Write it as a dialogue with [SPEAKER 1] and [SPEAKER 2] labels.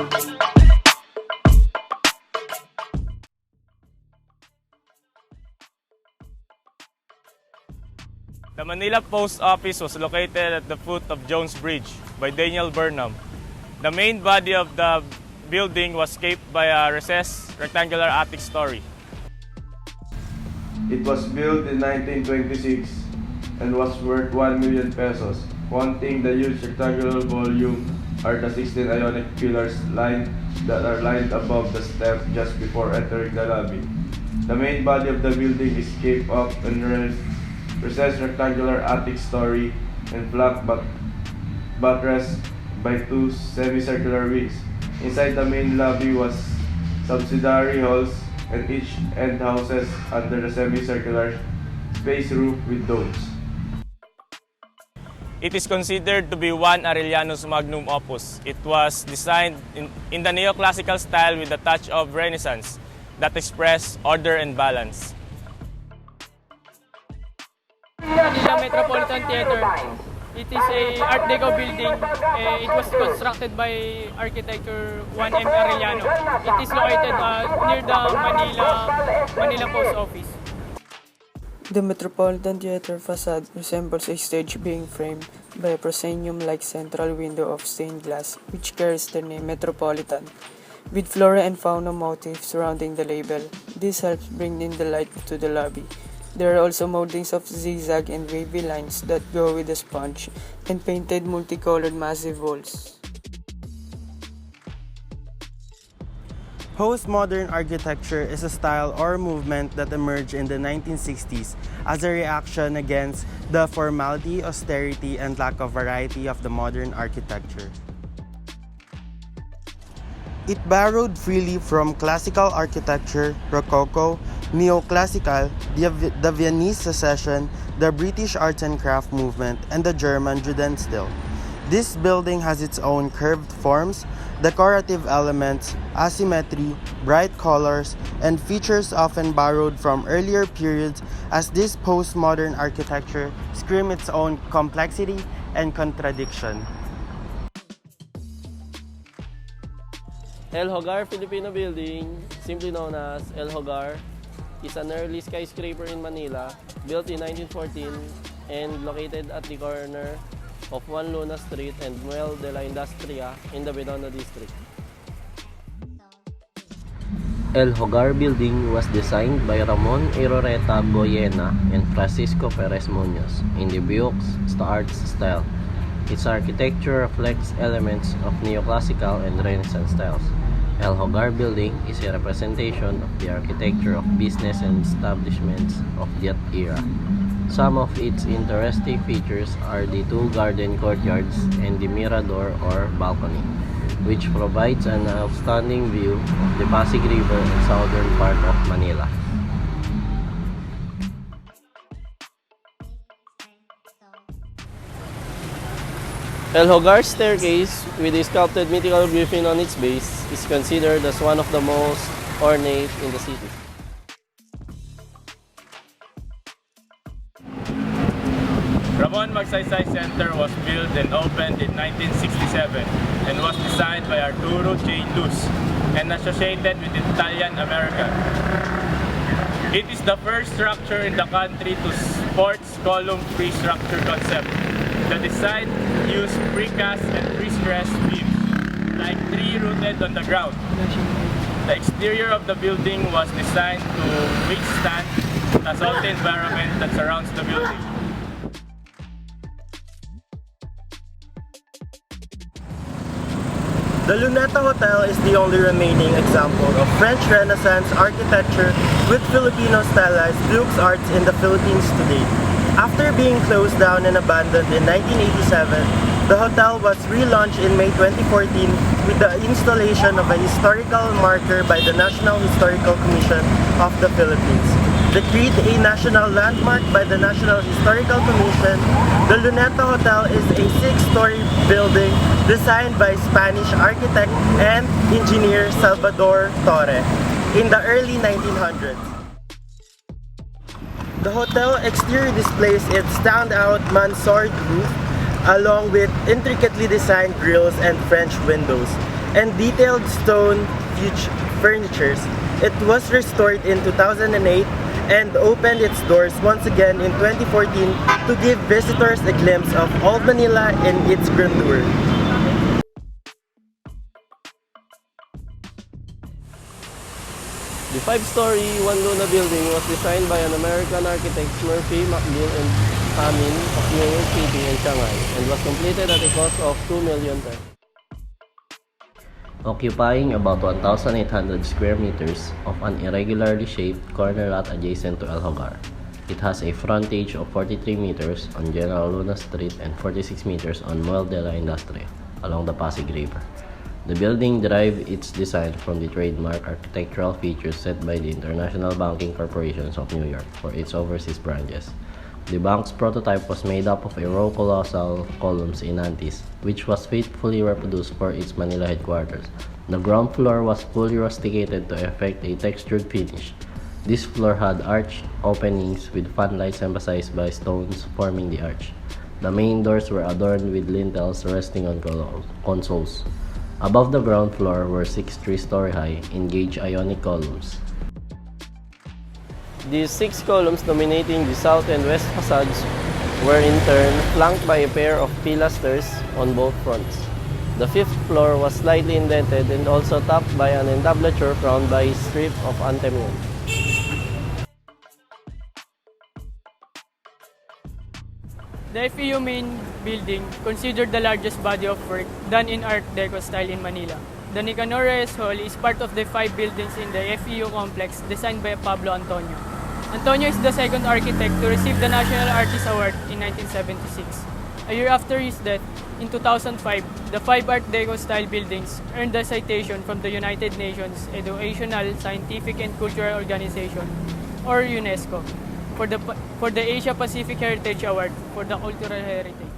[SPEAKER 1] The Manila Post Office was located at the foot of Jones Bridge by Daniel Burnham. The main body of the building was capped by a recessed rectangular attic story.
[SPEAKER 2] It was built in 1926 and was worth 1 million pesos. Counting the huge rectangular volume are the 16 ionic pillars that are lined above the step just before entering the lobby. The main body of the building is capped up and recessed rectangular attic story and flat buttressed by two semicircular wings. Inside the main lobby was subsidiary halls, and each end houses under the semicircular space roof with domes.
[SPEAKER 1] It is considered to be one Manilenyos magnum opus. It was designed in the neoclassical style with a touch of Renaissance that expressed order and balance.
[SPEAKER 3] Manila Metropolitan Theater. It is a Art Deco building. It was constructed by architecture 1M Arellano. It is located near the Manila Post Office.
[SPEAKER 4] The Metropolitan Theater facade resembles a stage being framed by a proscenium-like central window of stained glass, which carries the name Metropolitan, with flora and fauna motifs surrounding the label. This helps bring in the light to the lobby. There are also moldings of zigzag and wavy lines that go with the sponge, and painted multicolored massive walls.
[SPEAKER 5] Postmodern architecture is a style or movement that emerged in the 1960s as a reaction against the formality, austerity, and lack of variety of the modern architecture. It borrowed freely from classical architecture, Rococo, Neoclassical, the Viennese Secession, the British Arts and Craft movement, and the German Jugendstil. This building has its own curved forms, decorative elements, asymmetry, bright colors, and features often borrowed from earlier periods as this postmodern architecture screams its own complexity and contradiction.
[SPEAKER 6] El Hogar Filipino Building, simply known as El Hogar, is an early skyscraper in Manila, built in 1914 and located at the corner of Juan Luna Street and Muelle de la Industria in the Binondo District.
[SPEAKER 7] El Hogar Building was designed by Ramon Iroreta Boyena and Francisco Perez Munoz in the Buick Arts style. Its architecture reflects elements of neoclassical and Renaissance styles. El Hogar Building is a representation of the architecture of business and establishments of that era. Some of its interesting features are the two garden courtyards and the mirador or balcony, which provides an outstanding view of the Pasig River and southern part of Manila.
[SPEAKER 6] El Hogar's staircase, with a sculpted mythical griffin on its base, is considered as one of the most ornate in the city.
[SPEAKER 1] Ramon Magsaysay Center was built and opened in 1967 and was designed by Arturo J. Luz and associated with Italian America. It is the first structure in the country to sports column-free structure concept. The design used precast and pre-stressed beams, like tree rooted on the ground. The exterior of the building was designed to withstand the salty environment that surrounds the building.
[SPEAKER 5] The Luneta Hotel is the only remaining example of French Renaissance architecture with Filipino stylized Buick Arts in the Philippines today. After being closed down and abandoned in 1987, the hotel was relaunched in May 2014 with the installation of a historical marker by the National Historical Commission of the Philippines. Decreed a national landmark by the National Historical Commission, the Luneta Hotel is a 6-story building designed by Spanish architect and engineer Salvador Torre in the early 1900s. The hotel exterior displays its standout mansard roof along with intricately designed grills and French windows. and detailed stone furnitures. It was restored in 2008 and opened its doors once again in 2014 to give visitors a glimpse of Old Manila in its grandeur.
[SPEAKER 6] The 5-story One Luna building was designed by an American architects Murphy, McGill, and Hamin of New York City and Shanghai and was completed at a cost of $2 million.
[SPEAKER 7] Occupying about 1,800 square meters of an irregularly shaped corner lot adjacent to El Hogar. It has a frontage of 43 meters on General Luna Street and 46 meters on Muel de la Industria along the Pasig River. The building derived its design from the trademark architectural features set by the International Banking Corporations of New York for its overseas branches. The bank's prototype was made up of a row colossal columns in Antis, which was faithfully reproduced for its Manila headquarters. The ground floor was fully rusticated to effect a textured finish. This floor had arched openings with fan lights emphasized by stones forming the arch. The main doors were adorned with lintels resting on consoles. Above the ground floor were 6 3-story high, engaged ionic columns.
[SPEAKER 6] These 6 columns dominating the south and west facades were in turn flanked by a pair of pilasters on both fronts. The 5th floor was slightly indented and also topped by an entablature crowned by a strip of antemon.
[SPEAKER 3] The FEU main building, considered the largest body of work done in Art Deco style in Manila. The Nicanor Reyes Hall is part of the 5 buildings in the FEU complex designed by Pablo Antonio. Antonio is the second architect to receive the National Artist Award in 1976. A year after his death, in 2005, the 5 Art Deco style buildings earned the citation from the United Nations Educational, Scientific and Cultural Organization, or UNESCO, for the Asia Pacific Heritage Award for the cultural heritage.